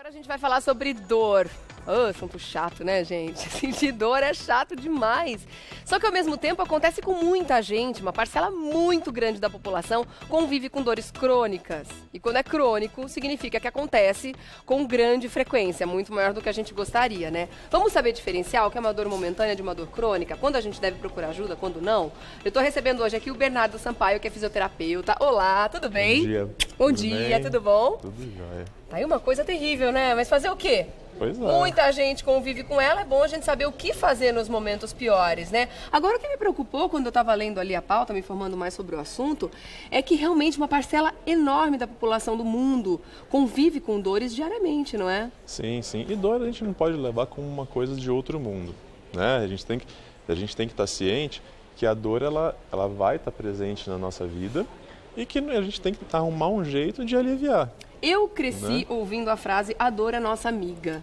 Agora a gente vai falar sobre dor. Oh, assunto chato, né, gente? Sentir dor é chato demais. Só que ao mesmo tempo acontece com muita gente, uma parcela muito grande da população convive com dores crônicas. E quando é crônico, significa que acontece com grande frequência, muito maior do que a gente gostaria, né? Vamos saber diferenciar o que é uma dor momentânea de uma dor crônica? Quando a gente deve procurar ajuda, quando não? Eu tô recebendo hoje aqui o Bernardo Sampaio, que é fisioterapeuta. Olá, tudo bem? Bom dia. Bom dia, tudo bom? Tudo jóia. Tá aí uma coisa terrível, né? Mas fazer o quê? Pois é. Muita gente convive com ela, é bom a gente saber o que fazer nos momentos piores, né? Agora, o que me preocupou quando eu estava lendo ali a pauta, me informando mais sobre o assunto, é que realmente uma parcela enorme da população do mundo convive com dores diariamente, não é? Sim, sim. E dor a gente não pode levar como uma coisa de outro mundo, né? A gente tem que estar ciente que a dor ela vai estar presente na nossa vida e que a gente tem que arrumar um jeito de aliviar. Eu cresci ouvindo a frase, a dor é nossa amiga.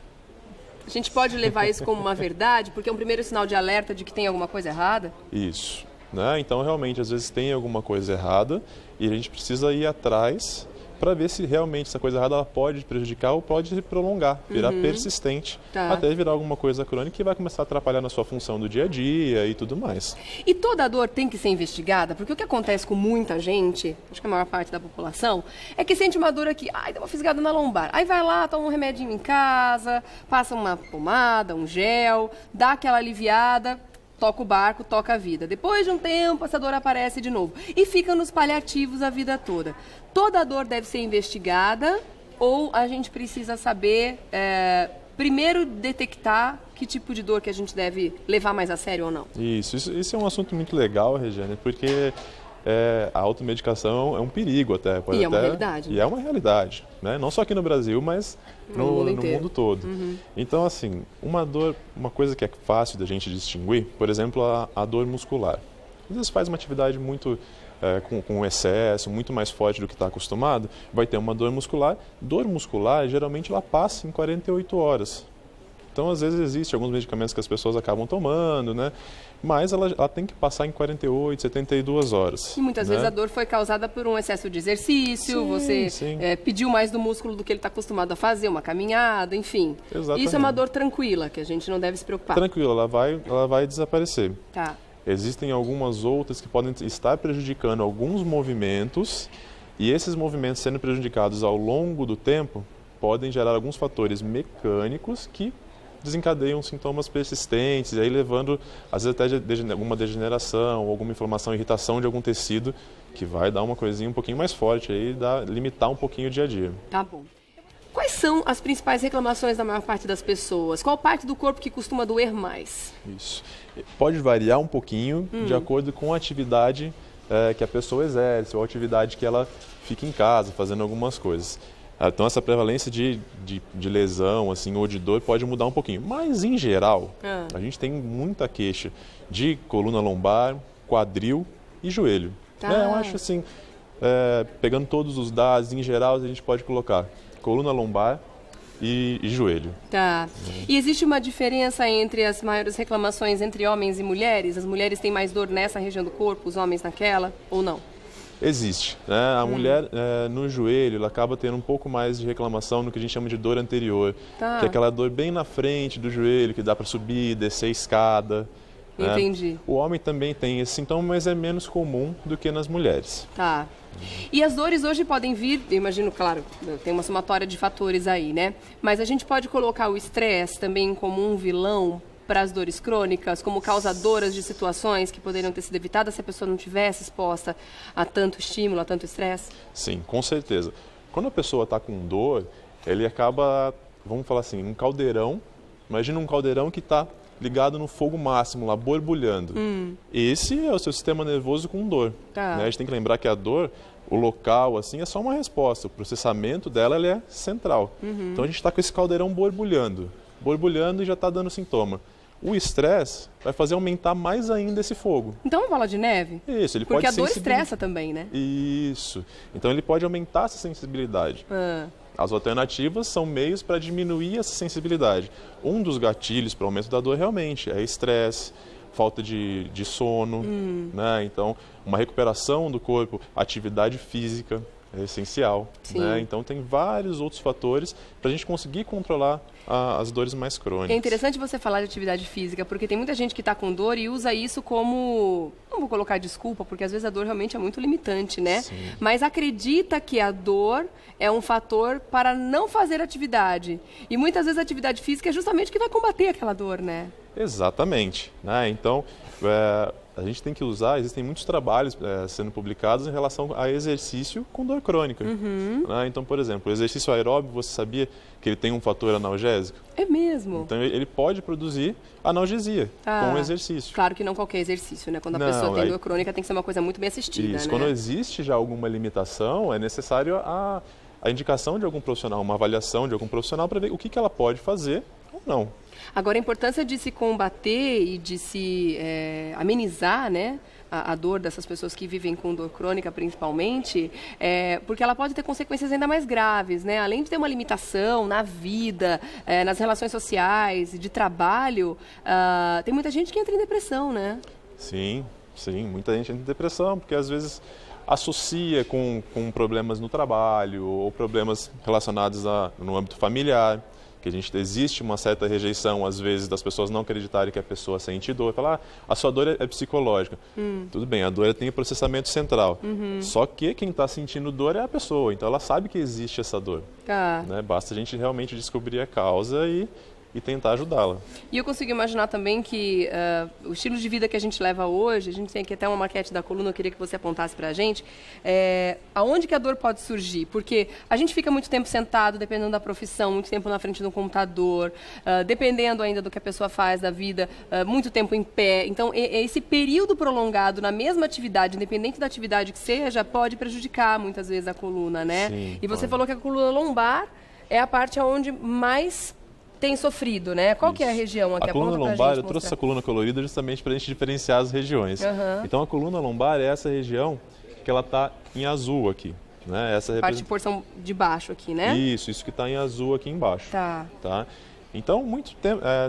A gente pode levar isso como uma verdade, porque é um primeiro sinal de alerta de que tem alguma coisa errada? Isso, né? Então, realmente, às vezes tem alguma coisa errada e a gente precisa ir atrás para ver se realmente essa coisa errada ela pode prejudicar ou pode se prolongar, virar persistente, até virar alguma coisa crônica que vai começar a atrapalhar na sua função do dia a dia e tudo mais. E toda dor tem que ser investigada? Porque o que acontece com muita gente, acho que a maior parte da população, é que sente uma dor aqui, ai, dá uma fisgada na lombar. Aí vai lá, toma um remedinho em casa, passa uma pomada, um gel, dá aquela aliviada, toca o barco, toca a vida. Depois de um tempo, essa dor aparece de novo. E fica nos paliativos a vida toda. Toda dor deve ser investigada ou a gente precisa saber, primeiro, detectar que tipo de dor que a gente deve levar mais a sério ou não? Isso é um assunto muito legal, Regiane, porque a automedicação é um perigo até. É uma realidade. E é uma realidade, né? Não só aqui no Brasil, mas no mundo todo. Então, assim, uma coisa que é fácil da gente distinguir, por exemplo, a dor muscular. Às vezes faz uma atividade muito com excesso, muito mais forte do que está acostumado, vai ter uma dor muscular. Dor muscular, geralmente, ela passa em 48 horas. Então, às vezes, existem alguns medicamentos que as pessoas acabam tomando, né? Mas ela tem que passar em 48, 72 horas. E muitas vezes a dor foi causada por um excesso de exercício, você pediu mais do músculo do que ele está acostumado a fazer, uma caminhada, enfim. Exatamente. Isso é uma dor tranquila, que a gente não deve se preocupar. Tranquila, ela vai desaparecer. Tá. Existem algumas outras que podem estar prejudicando alguns movimentos, e esses movimentos sendo prejudicados ao longo do tempo podem gerar alguns fatores mecânicos que desencadeiam sintomas persistentes, e aí levando, às vezes, até alguma degeneração, alguma inflamação, irritação de algum tecido, que vai dar uma coisinha um pouquinho mais forte, aí limitar um pouquinho o dia a dia. Tá bom. Quais são as principais reclamações da maior parte das pessoas? Qual parte do corpo que costuma doer mais? Isso. Pode variar um pouquinho de acordo com a atividade que a pessoa exerce, ou a atividade que ela fica em casa, fazendo algumas coisas. Então, essa prevalência de lesão assim, ou de dor pode mudar um pouquinho. Mas, em geral, a gente tem muita queixa de coluna lombar, quadril e joelho. Eu acho assim, pegando todos os dados, em geral, a gente pode colocar coluna lombar e joelho. Tá. E existe uma diferença entre as maiores reclamações entre homens e mulheres? As mulheres têm mais dor nessa região do corpo, os homens naquela, ou não? Existe, né? A mulher no joelho, ela acaba tendo um pouco mais de reclamação no que a gente chama de dor anterior, que é aquela dor bem na frente do joelho, que dá para subir, descer a escada. Entendi. O homem também tem esse sintoma, mas é menos comum do que nas mulheres. Tá. E as dores hoje podem vir, eu imagino, claro, tem uma somatória de fatores aí, né? Mas a gente pode colocar o estresse também como um vilão para as dores crônicas, como causadoras de situações que poderiam ter sido evitadas se a pessoa não tivesse exposta a tanto estímulo, a tanto estresse? Sim, com certeza. Quando a pessoa está com dor, ele acaba, vamos falar assim, um caldeirão. Imagina um caldeirão que está ligado no fogo máximo, lá borbulhando. Esse é o seu sistema nervoso com dor. Tá. Né? A gente tem que lembrar que a dor, o local, assim, é só uma resposta. O processamento dela ele é central. Então a gente está com esse caldeirão borbulhando e já está dando sintoma. O estresse vai fazer aumentar mais ainda esse fogo. Então, uma bola de neve? Isso, ele porque pode a dor estressa também, né? Isso. Então, ele pode aumentar essa sensibilidade. As alternativas são meios para diminuir essa sensibilidade. Um dos gatilhos para o aumento da dor realmente é estresse, falta de sono, né? Então, uma recuperação do corpo, atividade física. é essencial, né? Então tem vários outros fatores para a gente conseguir controlar as dores mais crônicas. É interessante você falar de atividade física, porque tem muita gente que está com dor e usa isso como, não vou colocar desculpa, porque às vezes a dor realmente é muito limitante, né? Sim. Mas acredita que a dor é um fator para não fazer atividade. E muitas vezes a atividade física é justamente o que vai combater aquela dor, né? Exatamente, né? Então, a gente tem que usar, existem muitos trabalhos sendo publicados em relação a exercício com dor crônica. Né? Então, por exemplo, o exercício aeróbico, você sabia que ele tem um fator analgésico? É mesmo? Então, ele pode produzir analgesia com o exercício. Claro que não qualquer exercício, né? Quando a pessoa tem dor crônica, tem que ser uma coisa muito bem assistida, Isso, né? quando existe já alguma limitação, é necessário a indicação de algum profissional, uma avaliação de algum profissional para ver o que ela pode fazer ou não. Agora, a importância de se combater e de se amenizar, né, a dor dessas pessoas que vivem com dor crônica, principalmente, porque ela pode ter consequências ainda mais graves, né? Além de ter uma limitação na vida, nas relações sociais, de trabalho, tem muita gente que entra em depressão, né? Sim, muita gente entra em depressão, porque às vezes associa com problemas no trabalho ou problemas relacionados no âmbito familiar. Que existe uma certa rejeição, às vezes, das pessoas não acreditarem que a pessoa sente dor. Falar, a sua dor é psicológica. Tudo bem, a dor tem o processamento central. Só que quem está sentindo dor é a pessoa, então ela sabe que existe essa dor. Né? Basta a gente realmente descobrir a causa e tentar ajudá-la. E eu consigo imaginar também que o estilo de vida que a gente leva hoje, a gente tem aqui até uma maquete da coluna, eu queria que você apontasse pra gente, aonde que a dor pode surgir? Porque a gente fica muito tempo sentado, dependendo da profissão, muito tempo na frente do computador, dependendo ainda do que a pessoa faz da vida, muito tempo em pé. Então, esse período prolongado na mesma atividade, independente da atividade que seja, pode prejudicar muitas vezes a coluna, né? Sim, e você falou que a coluna lombar é a parte onde mais tem sofrido, né? Qual que é a região aqui? A coluna lombar, eu trouxe essa coluna colorida justamente para a gente diferenciar as regiões. Então, a coluna lombar é essa região que ela está em azul aqui. Né? Essa parte de porção de baixo aqui, né? Isso que está em azul aqui embaixo. Tá. Então, muito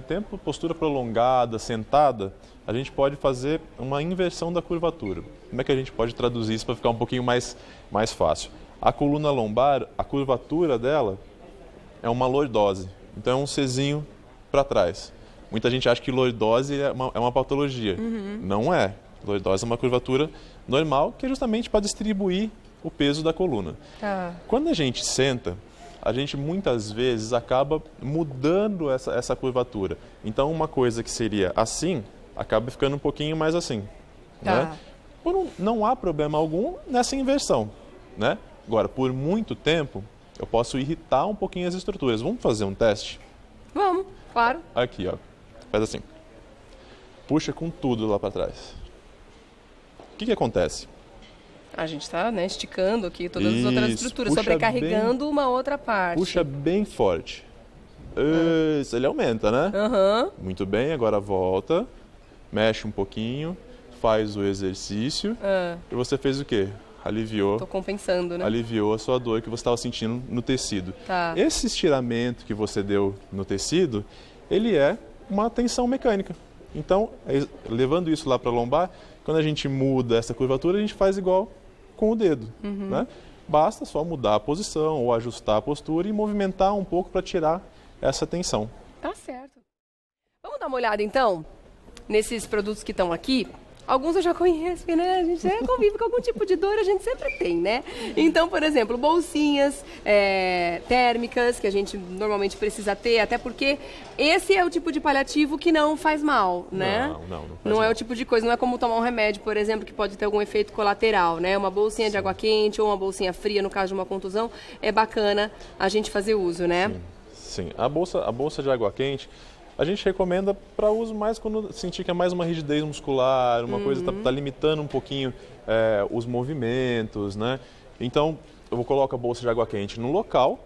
tempo, postura prolongada, sentada, a gente pode fazer uma inversão da curvatura. Como é que a gente pode traduzir isso para ficar um pouquinho mais fácil? A coluna lombar, a curvatura dela é uma lordose. Então é um Czinho para trás. Muita gente acha que lordose é uma patologia. Não é. Lordose é uma curvatura normal que é justamente para distribuir o peso da coluna. Quando a gente senta, a gente muitas vezes acaba mudando essa curvatura. Então uma coisa que seria assim, acaba ficando um pouquinho mais assim. Né? Não há problema algum nessa inversão. Né? Agora, por muito tempo, eu posso irritar um pouquinho as estruturas. Vamos fazer um teste? Vamos, claro. Aqui, ó. Faz assim. Puxa com tudo lá para trás. O que acontece? A gente está, né, esticando aqui todas as outras estruturas, sobrecarregando uma outra parte. Puxa bem forte. Isso, ele aumenta, né? Muito bem, agora volta. Mexe um pouquinho. Faz o exercício. E você fez o quê? Aliviou. Tô compensando, né? Aliviou a sua dor que você estava sentindo no tecido. Esse estiramento que você deu no tecido, ele é uma tensão mecânica. Então, levando isso lá para a lombar, quando a gente muda essa curvatura, a gente faz igual com o dedo. Né? Basta só mudar a posição ou ajustar a postura e movimentar um pouco para tirar essa tensão. Tá certo. Vamos dar uma olhada, então, nesses produtos que estão aqui. Alguns eu já conheço, né? A gente já convive com algum tipo de dor, a gente sempre tem, né? Então, por exemplo, bolsinhas térmicas, que a gente normalmente precisa ter, até porque esse é o tipo de paliativo que não faz mal, né? Não faz Não mal. é o tipo de coisa, não é como tomar um remédio, por exemplo, que pode ter algum efeito colateral, né? Uma bolsinha de água quente ou uma bolsinha fria, no caso de uma contusão, é bacana a gente fazer uso, né? Sim. A bolsa de água quente, a gente recomenda para uso mais quando sentir que é mais uma rigidez muscular, uma coisa que está limitando um pouquinho os movimentos, né? Então, eu coloco a bolsa de água quente no local,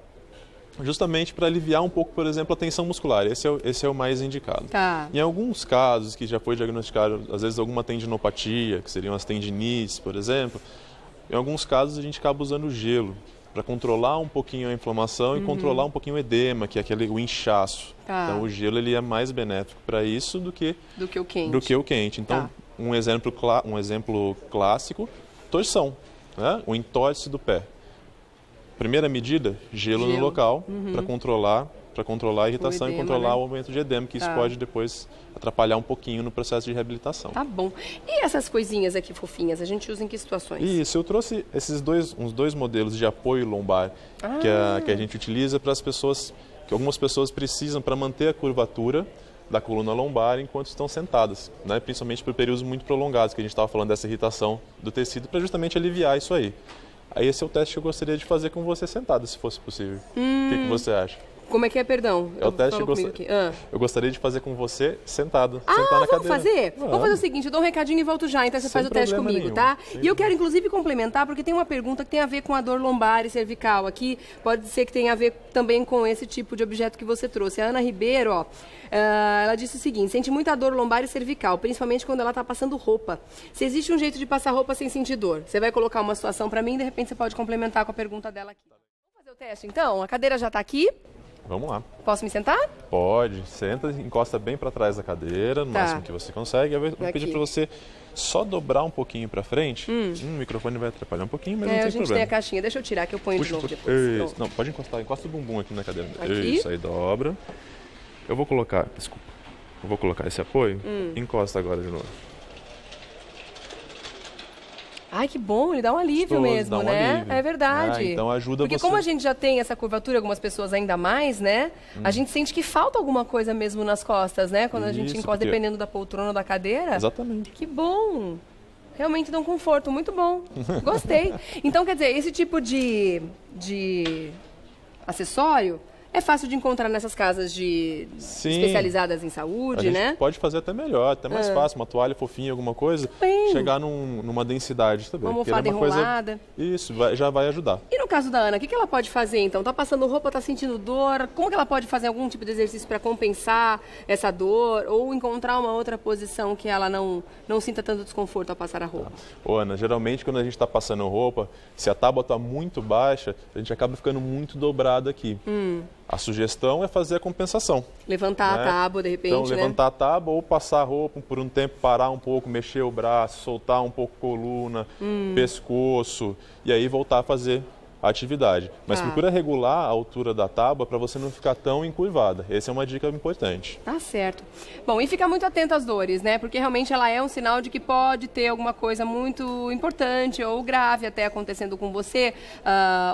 justamente para aliviar um pouco, por exemplo, a tensão muscular. Esse é o mais indicado. Em alguns casos que já foi diagnosticado, às vezes alguma tendinopatia, que seriam as tendinites, por exemplo, em alguns casos a gente acaba usando gelo para controlar um pouquinho a inflamação e controlar um pouquinho o edema, que é o inchaço. Então, o gelo ele é mais benéfico para isso do que o quente. Então, um exemplo clássico, torção, né? O entorse do pé. primeira medida, gelo no local para controlar a irritação edema, e controlar né? o aumento de edema, que isso pode depois atrapalhar um pouquinho no processo de reabilitação. Tá bom. E essas coisinhas aqui fofinhas, a gente usa em que situações? Isso, eu trouxe uns dois modelos de apoio lombar que a gente utiliza para as pessoas, que algumas pessoas precisam para manter a curvatura da coluna lombar enquanto estão sentadas, né? Principalmente por períodos muito prolongados, que a gente estava falando dessa irritação do tecido, para justamente aliviar isso aí. Aí esse é o teste que eu gostaria de fazer com você sentada, se fosse possível. O que você acha? Como é que é, perdão? É o teste que eu gostaria de fazer com você sentado, sentar na cadeira. Vamos fazer? Vamos fazer o seguinte, eu dou um recadinho e volto já, então você faz o teste comigo, nenhum. tá? Sim. E eu quero inclusive complementar, porque tem uma pergunta que tem a ver com a dor lombar e cervical aqui, pode ser que tenha a ver também com esse tipo de objeto que você trouxe. A Ana Ribeiro, ó, ela disse o seguinte, sente muita dor lombar e cervical, principalmente quando ela tá passando roupa. Se existe um jeito de passar roupa sem sentir dor, você vai colocar uma situação pra mim e de repente você pode complementar com a pergunta dela aqui. Vamos fazer o teste então? A cadeira já tá aqui. Vamos lá. Posso me sentar? Pode, senta, encosta bem para trás da cadeira, no máximo que você consegue. Eu vou pedir para você só dobrar um pouquinho para frente. O microfone vai atrapalhar um pouquinho, mas não tem A gente problema. tem a caixinha, deixa eu tirar que eu ponho de novo depois. Não, pode encostar, encosta o bumbum aqui na cadeira. Aqui? Isso, aí dobra. Eu vou colocar, desculpa, eu vou colocar esse apoio. Encosta agora de novo. Ai, que bom, ele dá um alívio mesmo, dá um né? alívio. É verdade. Então ajuda Porque você. como a gente já tem essa curvatura, algumas pessoas ainda mais, né? A gente sente que falta alguma coisa mesmo nas costas, né? Quando a gente Isso, encosta, porque- dependendo da poltrona ou da cadeira. Exatamente. Que bom! Realmente dá um conforto, muito bom. Gostei. Então, quer dizer, esse tipo de acessório é fácil de encontrar nessas casas Sim. especializadas em A saúde, gente né? pode fazer até melhor, até mais fácil, uma toalha fofinha, alguma coisa, Bem. chegar numa densidade também. Uma porque ela é almofada enrolada. Isso, já vai ajudar. E no caso da Ana, o que ela pode fazer então? Tá passando roupa, tá sentindo dor? Como que ela pode fazer algum tipo de exercício para compensar essa dor? Ou encontrar uma outra posição que ela não sinta tanto desconforto ao passar a roupa? Ô, Ana, geralmente quando a gente está passando roupa, se a tábua está muito baixa, a gente acaba ficando muito dobrado aqui. A sugestão é fazer a compensação. Levantar né? a tábua, de repente, Então, né? levantar a tábua ou passar a roupa por um tempo, parar um pouco, mexer o braço, soltar um pouco a coluna, pescoço, e aí voltar a fazer a atividade. Mas procura regular a altura da tábua para você não ficar tão encurvada. Essa é uma dica importante. Tá certo. Bom, e ficar muito atento às dores, né? Porque realmente ela é um sinal de que pode ter alguma coisa muito importante ou grave até acontecendo com você,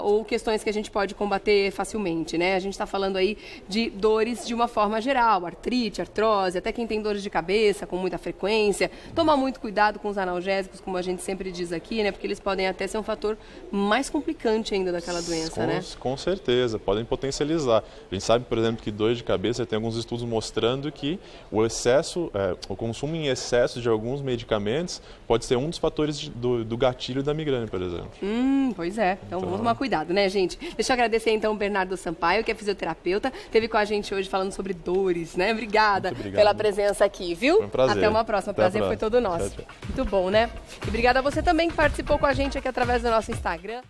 ou questões que a gente pode combater facilmente, né? A gente está falando aí de dores de uma forma geral, artrite, artrose, até quem tem dores de cabeça com muita frequência. Tomar muito cuidado com os analgésicos, como a gente sempre diz aqui, né? Porque eles podem até ser um fator mais complicante ainda daquela doença, né? Com certeza, podem potencializar. A gente sabe, por exemplo, que dor de cabeça, tem alguns estudos mostrando que o consumo em excesso de alguns medicamentos pode ser um dos fatores do gatilho da migrânia, por exemplo. Pois é. Então vamos tomar cuidado, né, gente? Deixa eu agradecer então o Bernardo Sampaio, que é fisioterapeuta, esteve com a gente hoje falando sobre dores, né? Obrigada Muito obrigado. pela presença aqui, viu? Foi um prazer. Até uma próxima. O Até a prazer foi próxima. todo nosso. Tchau, tchau. Muito bom, né? E obrigada a você também que participou com a gente aqui através do nosso Instagram.